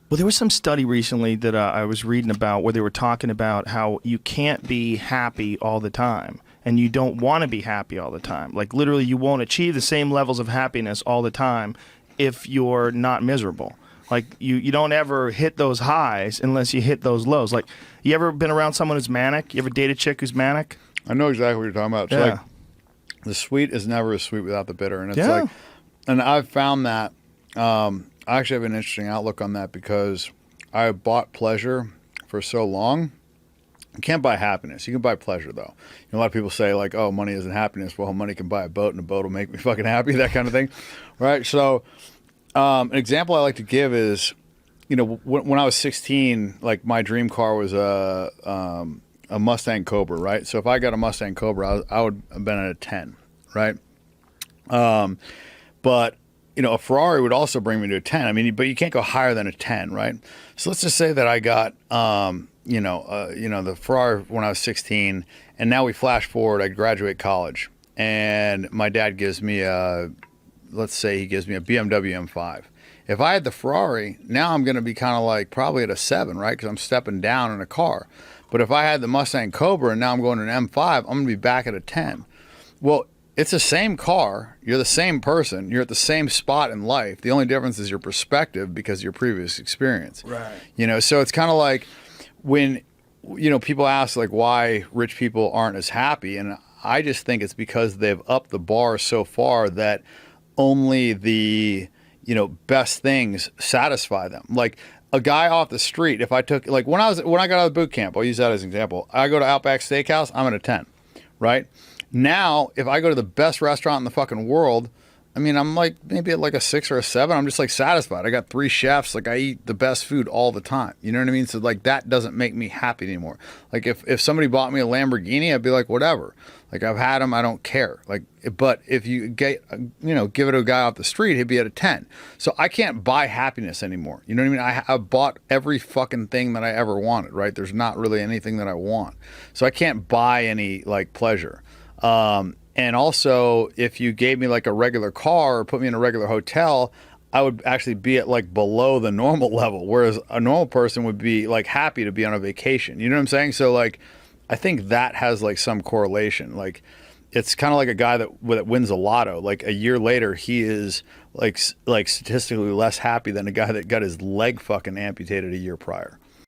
Well, there was some study recently that I was reading about where they were talking about how you can't be happy all the time. And you don't want to be happy all the time. Like, literally, you won't achieve the same levels of happiness all the time if you're not miserable. Like, you don't ever hit those highs unless you hit those lows. Like, you ever been around someone who's manic? You ever date a chick who's manic? I know exactly what you're talking about. It's like, the sweet is never as sweet without the bitter. And it's like, and I've found that, I actually have an interesting outlook on that because I bought pleasure for so long. You can't buy happiness. You can buy pleasure, though. You know, a lot of people say, like, oh, money isn't happiness. Well, money can buy a boat, and a boat will make me fucking happy, that kind of thing. Right? So an example I like to give is, you know, when I was 16, like, my dream car was a Mustang Cobra, right? So if I got a Mustang Cobra, I would have been at a 10, right? But, you know, a Ferrari would also bring me to a 10. I mean, but you can't go higher than a 10, right? So let's just say that I got... the Ferrari when I was 16, and now we flash forward, I graduate college, and my dad gives me let's say he gives me a BMW M5. If I had the Ferrari, now I'm going to be kind of like probably at a 7, right? Because I'm stepping down in a car. But if I had the Mustang Cobra and now I'm going to an M5, I'm going to be back at a 10. Well, it's the same car. You're the same person. You're at the same spot in life. The only difference is your perspective because of your previous experience. Right. You know, so it's kind of like, when, you know, people ask like why rich people aren't as happy, and I just think it's because they've upped the bar so far that only the, you know, best things satisfy them. Like a guy off the street, if I took, like when I got out of boot camp, I'll use that as an example. I go to Outback Steakhouse, I'm at a 10, right? Now, if I go to the best restaurant in the fucking world, I mean, I'm like maybe at like a 6 or a 7. I'm just like satisfied. I got 3 chefs. Like I eat the best food all the time. You know what I mean? So like that doesn't make me happy anymore. Like if somebody bought me a Lamborghini, I'd be like, whatever. Like I've had them. I don't care. Like, but if you get, you know, give it to a guy off the street, he'd be at a 10. So I can't buy happiness anymore. You know what I mean? I've bought every fucking thing that I ever wanted, right? There's not really anything that I want. So I can't buy any like pleasure. And also, if you gave me like a regular car or put me in a regular hotel, I would actually be at like below the normal level, whereas a normal person would be like happy to be on a vacation. You know what I'm saying? So like, I think that has like some correlation. Like, it's kind of like a guy that wins a lotto. Like a year later, he is like statistically less happy than a guy that got his leg fucking amputated a year prior.